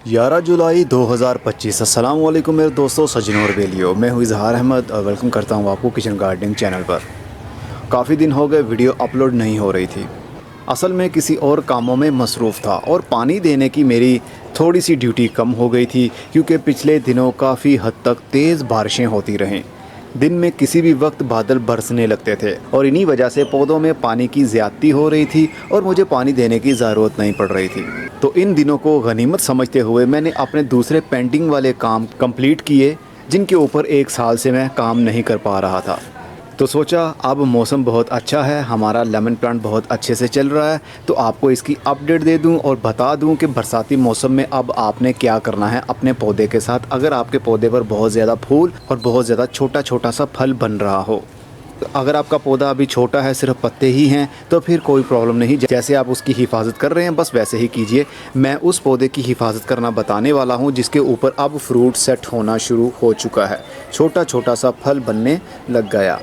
11 जुलाई 2025। अस्सलाम वालेकुम मेरे दोस्तों, सजनों और बेलियो। मैं हूँ इजहार अहमद और वेलकम करता हूँ आपको किचन गार्डनिंग चैनल पर। काफ़ी दिन हो गए वीडियो अपलोड नहीं हो रही थी। असल में किसी और कामों में मसरूफ़ था और पानी देने की मेरी थोड़ी सी ड्यूटी कम हो गई थी, क्योंकि पिछले दिनों काफ़ी हद तक तेज़ बारिशें होती रहीं। दिन में किसी भी वक्त बादल बरसने लगते थे और इन्हीं वजह से पौधों में पानी की ज़्यादती हो रही थी और मुझे पानी देने की ज़रूरत नहीं पड़ रही थी। तो इन दिनों को गनीमत समझते हुए मैंने अपने दूसरे पेंडिंग वाले काम कंप्लीट किए, जिनके ऊपर 1 साल से मैं काम नहीं कर पा रहा था। तो सोचा अब मौसम बहुत अच्छा है, हमारा लेमन प्लांट बहुत अच्छे से चल रहा है, तो आपको इसकी अपडेट दे दूं और बता दूं कि बरसाती मौसम में अब आपने क्या करना है अपने पौधे के साथ, अगर आपके पौधे पर बहुत ज़्यादा फूल और बहुत ज़्यादा छोटा छोटा सा फल बन रहा हो। तो अगर आपका पौधा अभी छोटा है, सिर्फ पत्ते ही हैं, तो फिर कोई प्रॉब्लम नहीं। जैसे आप उसकी हिफाजत कर रहे हैं बस वैसे ही कीजिए। मैं उस पौधे की हिफाजत करना बताने वाला हूं जिसके ऊपर अब फ्रूट सेट होना शुरू हो चुका है, छोटा छोटा सा फल बनने लग गया।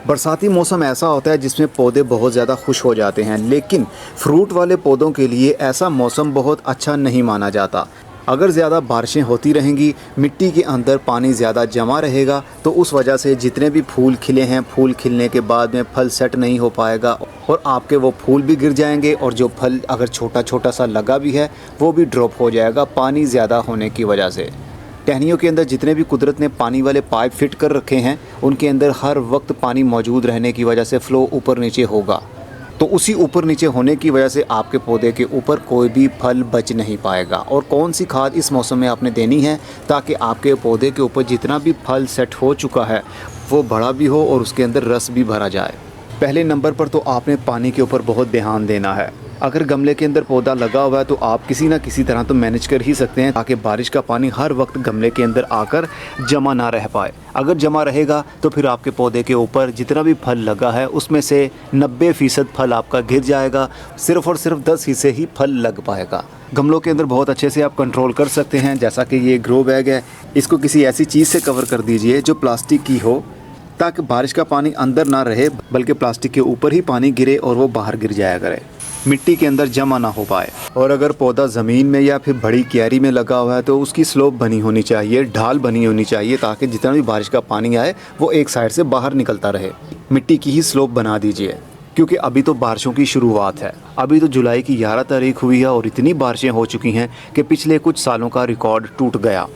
बरसाती मौसम ऐसा होता है जिसमें पौधे बहुत ज़्यादा खुश हो जाते हैं, लेकिन फ्रूट वाले पौधों के लिए ऐसा मौसम बहुत अच्छा नहीं माना जाता। अगर ज़्यादा बारिशें होती रहेंगी, मिट्टी के अंदर पानी ज़्यादा जमा रहेगा, तो उस वजह से जितने भी फूल खिले हैं, फूल खिलने के बाद में फल सेट नहीं हो पाएगा और आपके वो फूल भी गिर जाएंगे और जो फल अगर छोटा छोटा सा लगा भी है वो भी ड्रॉप हो जाएगा पानी ज़्यादा होने की वजह से। टहनियों के अंदर जितने भी कुदरत ने पानी वाले पाइप फिट कर रखे हैं, उनके अंदर हर वक्त पानी मौजूद रहने की वजह से फ़्लो ऊपर नीचे होगा। तो उसी ऊपर नीचे होने की वजह से आपके पौधे के ऊपर कोई भी फल बच नहीं पाएगा। और कौन सी खाद इस मौसम में आपने देनी है ताकि आपके पौधे के ऊपर जितना भी फल सेट हो चुका है वो बड़ा भी हो और उसके अंदर रस भी भरा जाए। पहले नंबर पर तो आपने पानी के ऊपर बहुत ध्यान देना है। अगर गमले के अंदर पौधा लगा हुआ है तो आप किसी ना किसी तरह तो मैनेज कर ही सकते हैं ताकि बारिश का पानी हर वक्त गमले के अंदर आकर जमा ना रह पाए। अगर जमा रहेगा तो फिर आपके पौधे के ऊपर जितना भी फल लगा है उसमें से 90% फल आपका गिर जाएगा, सिर्फ़ और सिर्फ 10 हिस्से ही फल लग पाएगा। गमलों के अंदर बहुत अच्छे से आप कंट्रोल कर सकते हैं। जैसा कि ये ग्रो बैग है, इसको किसी ऐसी चीज़ से कवर कर दीजिए जो प्लास्टिक की हो, ताकि बारिश का पानी अंदर ना रहे बल्कि प्लास्टिक के ऊपर ही पानी गिरे और वो बाहर गिर जाया करे, मिट्टी के अंदर जमा ना हो पाए। और अगर पौधा ज़मीन में या फिर बड़ी क्यारी में लगा हुआ है तो उसकी स्लोप बनी होनी चाहिए, ढाल बनी होनी चाहिए, ताकि जितना भी बारिश का पानी आए वो एक साइड से बाहर निकलता रहे। मिट्टी की ही स्लोप बना दीजिए, क्योंकि अभी तो बारिशों की शुरुआत है। अभी तो जुलाई की 11 तारीख हुई है और इतनी बारिशें हो चुकी हैं कि पिछले कुछ सालों का रिकॉर्ड टूट गया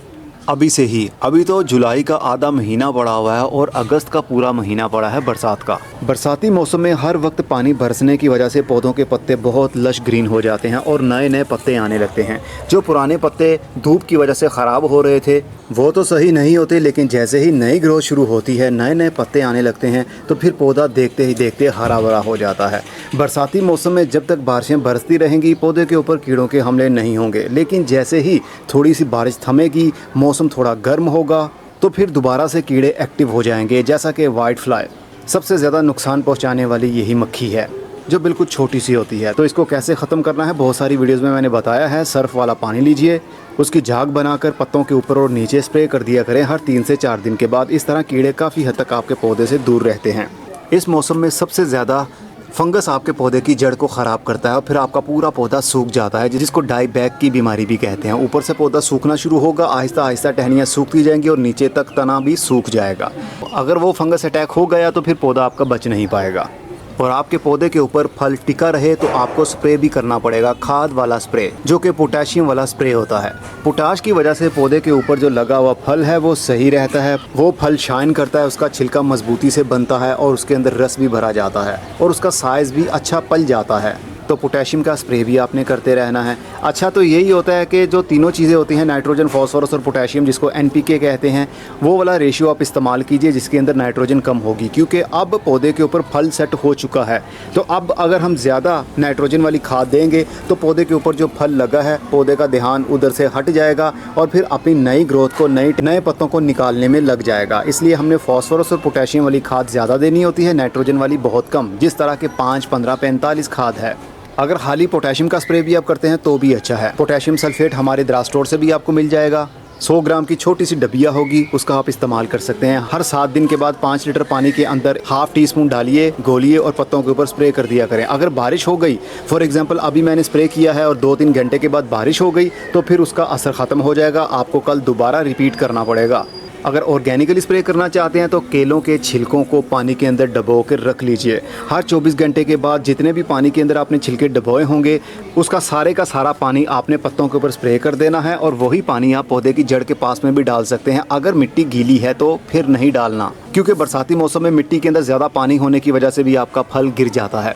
अभी से ही। अभी तो जुलाई का आधा महीना पड़ा हुआ है और अगस्त का पूरा महीना पड़ा है बरसात का। बरसाती मौसम में हर वक्त पानी बरसने की वजह से पौधों के पत्ते बहुत लश ग्रीन हो जाते हैं और नए नए पत्ते आने लगते हैं। जो पुराने पत्ते धूप की वजह से ख़राब हो रहे थे वो तो सही नहीं होते, लेकिन जैसे ही नई ग्रोथ शुरू होती है, नए नए पत्ते आने लगते हैं, तो फिर पौधा देखते ही देखते हरा भरा हो जाता है। बरसाती मौसम में जब तक बारिशें बरसती रहेंगी पौधे के ऊपर कीड़ों के हमले नहीं होंगे, लेकिन जैसे ही थोड़ी सी बारिश थमेगी, मौसम थोड़ा गर्म होगा, तो फिर दोबारा से कीड़े एक्टिव हो जाएंगे। जैसा कि वाइट फ्लाई सबसे ज़्यादा नुकसान पहुंचाने वाली यही मक्खी है जो बिल्कुल छोटी सी होती है। तो इसको कैसे ख़त्म करना है बहुत सारी वीडियोज़ में मैंने बताया है। सर्फ वाला पानी लीजिए, उसकी झाग बनाकर पत्तों के ऊपर और नीचे स्प्रे कर दिया करें हर 3 से 4 दिन के बाद। इस तरह कीड़े काफ़ी हद तक आपके पौधे से दूर रहते हैं। इस मौसम में सबसे ज़्यादा फंगस आपके पौधे की जड़ को ख़राब करता है और फिर आपका पूरा पौधा सूख जाता है, जिसको डाई बैक की बीमारी भी कहते हैं। ऊपर से पौधा सूखना शुरू होगा, आहिस्ता आहिस्ता टहनियाँ सूखती जाएंगी और नीचे तक तना भी सूख जाएगा। अगर वो फंगस अटैक हो गया तो फिर पौधा आपका बच नहीं पाएगा। और आपके पौधे के ऊपर फल टिका रहे तो आपको स्प्रे भी करना पड़ेगा, खाद वाला स्प्रे, जो कि पोटेशियम वाला स्प्रे होता है। पोटाश की वजह से पौधे के ऊपर जो लगा हुआ फल है वो सही रहता है, वो फल शाइन करता है, उसका छिलका मजबूती से बनता है और उसके अंदर रस भी भरा जाता है और उसका साइज़ भी अच्छा पल जाता है। तो पोटेशियम का स्प्रे भी आपने करते रहना है। अच्छा, तो यही होता है कि जो तीनों चीज़ें होती हैं, नाइट्रोजन, फास्फोरस और पोटेशियम, जिसको NPK कहते हैं, वो वाला रेशियो आप इस्तेमाल कीजिए जिसके अंदर नाइट्रोजन कम होगी, क्योंकि अब पौधे के ऊपर फल सेट हो चुका है। तो अब अगर हम ज़्यादा नाइट्रोजन वाली खाद देंगे तो पौधे के ऊपर जो फल लगा है, पौधे का ध्यान उधर से हट जाएगा और फिर अपनी नई ग्रोथ को, नए पत्तों को निकालने में लग जाएगा। इसलिए हमने फास्फोरस और पोटेशियम वाली खाद ज़्यादा देनी होती है, नाइट्रोजन वाली बहुत कम, जिस तरह के 5, 15, 45 खाद है। अगर खाली पोटेशियम का स्प्रे भी आप करते हैं तो भी अच्छा है। पोटेशियम सल्फेट हमारे दराज स्टोर से भी आपको मिल जाएगा। 100 ग्राम की छोटी सी डबिया होगी, उसका आप इस्तेमाल कर सकते हैं। हर 7 दिन के बाद 5 लीटर पानी के अंदर ½ टीस्पून डालिए, घोलिए और पत्तों के ऊपर स्प्रे कर दिया करें। अगर बारिश हो गई, फॉर एग्जांपल अभी मैंने स्प्रे किया है और 2-3 घंटे के बाद बारिश हो गई, तो फिर उसका असर ख़त्म हो जाएगा, आपको कल दोबारा रिपीट करना पड़ेगा। अगर ऑर्गेनिकली स्प्रे करना चाहते हैं तो केलों के छिलकों को पानी के अंदर डबो कर रख लीजिए। हर 24 घंटे के बाद जितने भी पानी के अंदर आपने छिलके डबोए होंगे, उसका सारे का सारा पानी आपने पत्तों के ऊपर स्प्रे कर देना है और वही पानी आप पौधे की जड़ के पास में भी डाल सकते हैं। अगर मिट्टी गीली है तो फिर नहीं डालना, क्योंकि बरसाती मौसम में मिट्टी के अंदर ज़्यादा पानी होने की वजह से भी आपका फल गिर जाता है।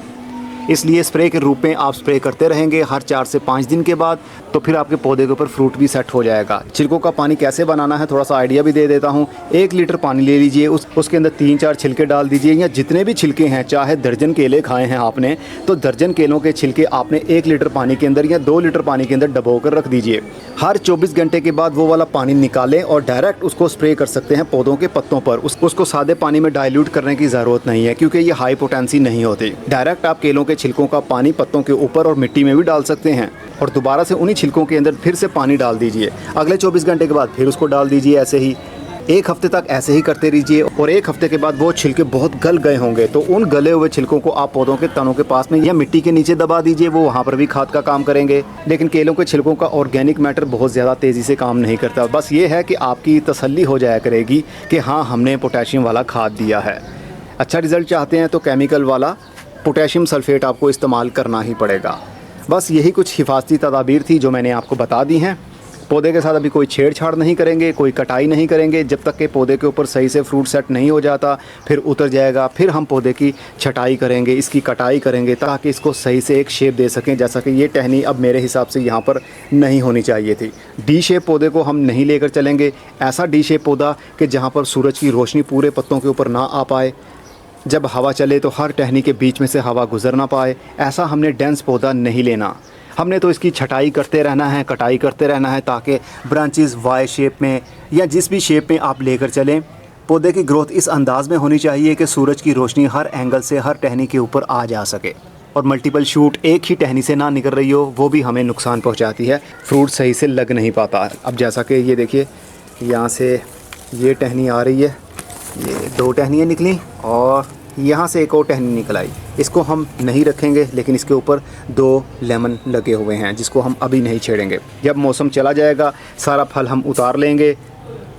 इसलिए स्प्रे के रूप में आप स्प्रे करते रहेंगे हर 4 से 5 दिन के बाद, तो फिर आपके पौधे के ऊपर फ्रूट भी सेट हो जाएगा। छिलकों का पानी कैसे बनाना है थोड़ा सा आइडिया भी दे देता हूँ। 1 लीटर पानी ले लीजिए, उसके अंदर 3-4 छिलके डाल दीजिए, या जितने भी छिलके हैं, चाहे दर्जन केले खाए हैं आपने तो दर्जन केलों के छिलके आपने 1 लीटर पानी के अंदर या 2 लीटर पानी के अंदर डबो कर रख दीजिए। हर 24 घंटे के बाद वो वाला पानी निकालें और डायरेक्ट उसको स्प्रे कर सकते हैं पौधों के पत्तों पर। उसको सादे पानी में डाइल्यूट करने की ज़रूरत नहीं है, क्योंकि ये हाई पोटेंसी नहीं होती। डायरेक्ट आप केलों के छिलकों का पानी पत्तों के ऊपर और मिट्टी में भी डाल सकते हैं और दोबारा से उन्हीं छिलकों के अंदर फिर से पानी डाल दीजिए। अगले 24 घंटे के बाद फिर उसको डाल दीजिए। ऐसे ही 1 हफ्ते तक ऐसे ही करते रहिए और 1 हफ्ते के बाद वो छिलके बहुत गल गए होंगे, तो उन गले हुए छिलकों को आप पौधों के तनों के पास में या मिट्टी के नीचे दबा दीजिए, वो वहाँ पर भी खाद का काम करेंगे। लेकिन केलों के छिलकों का ऑर्गेनिक मैटर बहुत ज़्यादा तेज़ी से काम नहीं करता। बस ये है कि आपकी तसल्ली हो जाया करेगी कि हाँ, हमने पोटेशियम वाला खाद दिया है। अच्छा रिज़ल्ट चाहते हैं तो केमिकल वाला पोटेशियम सल्फेट आपको इस्तेमाल करना ही पड़ेगा। बस यही कुछ हिफाजती तदाबीर थी जो मैंने आपको बता दी हैं। पौधे के साथ अभी कोई छेड़छाड़ नहीं करेंगे, कोई कटाई नहीं करेंगे जब तक कि पौधे के ऊपर सही से फ्रूट सेट नहीं हो जाता, फिर उतर जाएगा। फिर हम पौधे की छटाई करेंगे, इसकी कटाई करेंगे ताकि इसको सही से एक शेप दे सकें। जैसा कि ये टहनी अब मेरे हिसाब से यहाँ पर नहीं होनी चाहिए थी। डी शेप पौधे को हम नहीं लेकर चलेंगे। ऐसा डी शेप पौधा कि जहाँ पर सूरज की रोशनी पूरे पत्तों के ऊपर ना आ पाए, जब हवा चले तो हर टहनी के बीच में से हवा गुजर ना पाए, ऐसा हमने डेंस पौधा नहीं लेना। हमने तो इसकी छटाई करते रहना है, कटाई करते रहना है, ताकि ब्रांचेस वाई शेप में या जिस भी शेप में आप लेकर चलें, पौधे की ग्रोथ इस अंदाज़ में होनी चाहिए कि सूरज की रोशनी हर एंगल से हर टहनी के ऊपर आ जा सके और मल्टीपल शूट एक ही टहनी से ना निकल रही हो, वो भी हमें नुकसान पहुँचाती है। फ्रूट सही से लग नहीं पाता है। अब जैसा कि ये देखिए, यहाँ से ये टहनी आ रही है, ये 2 टहनियाँ निकली और यहाँ से एक और टहनी निकल आई। इसको हम नहीं रखेंगे, लेकिन इसके ऊपर 2 लेमन लगे हुए हैं जिसको हम अभी नहीं छेड़ेंगे। जब मौसम चला जाएगा सारा फल हम उतार लेंगे।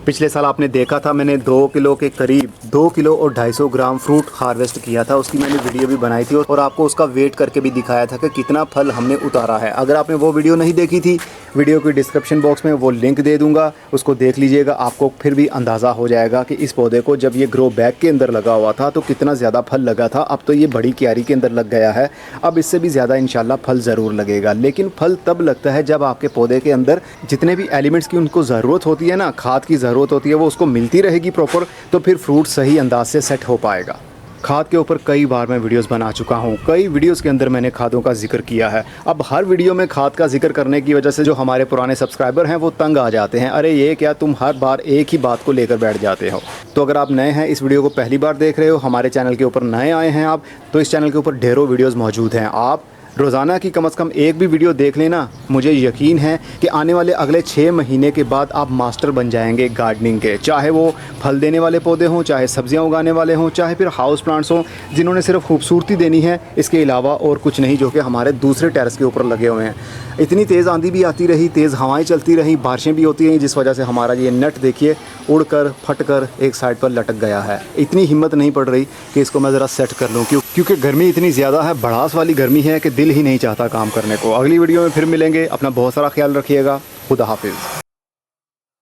पिछले साल आपने देखा था मैंने 2 किलो के करीब 2 किलो और 250 ग्राम फ्रूट हार्वेस्ट किया था। उसकी मैंने वीडियो भी बनाई थी और आपको उसका वेट करके भी दिखाया था कि कितना फल हमने उतारा है। अगर आपने वो वीडियो नहीं देखी थी, वीडियो की डिस्क्रिप्शन बॉक्स में वो लिंक दे दूंगा, उसको देख लीजिएगा। आपको फिर भी अंदाज़ा हो जाएगा कि इस पौधे को जब ये ग्रो बैग के अंदर लगा हुआ था तो कितना ज़्यादा फल लगा था। अब तो ये बड़ी क्यारी के अंदर लग गया है, अब इससे भी ज़्यादा इंशाल्लाह फल ज़रूर लगेगा। लेकिन फल तब लगता है जब आपके पौधे के अंदर जितने भी एलिमेंट्स की उनको ज़रूरत होती है ना, खाद की ज़रूरत होती है, वो उसको मिलती रहेगी प्रॉपर, तो फिर फ्रूट सही अंदाज से सेट हो पाएगा। खाद के ऊपर कई बार मैं वीडियोस बना चुका हूँ, कई वीडियोस के अंदर मैंने खादों का जिक्र किया है। अब हर वीडियो में खाद का जिक्र करने की वजह से जो हमारे पुराने सब्सक्राइबर हैं वो तंग आ जाते हैं, अरे ये क्या तुम हर बार एक ही बात को लेकर बैठ जाते हो। तो अगर आप नए हैं, इस वीडियो को पहली बार देख रहे हो, हमारे चैनल के ऊपर नए आए हैं आप, तो इस चैनल के ऊपर ढेरों वीडियोज़ मौजूद हैं। आप रोज़ाना की कम से कम एक भी वीडियो देख लेना, मुझे यकीन है कि आने वाले अगले 6 महीने के बाद आप मास्टर बन जाएंगे गार्डनिंग के। चाहे वो फल देने वाले पौधे हों, चाहे सब्जियां उगाने वाले हों, चाहे फिर हाउस प्लांट्स हों जिन्होंने सिर्फ खूबसूरती देनी है, इसके अलावा और कुछ नहीं, जो कि हमारे दूसरे टेरेस के ऊपर लगे हुए हैं। इतनी तेज़ आंधी भी आती रही, तेज़ हवाएँ चलती रहीं, बारिशें भी होती रहीं, जिस वजह से हमारा ये नट देखिए उड़कर फटकर एक साइड पर लटक गया है। इतनी हिम्मत नहीं पड़ रही कि इसको मैं ज़रा सेट कर लूँ, क्योंकि गर्मी इतनी ज़्यादा है, भड़ास वाली गर्मी है कि दिल ही नहीं चाहता काम करने को। अगली वीडियो में फिर मिलेंगे, अपना बहुत सारा ख्याल रखिएगा। खुदा हाफिज़।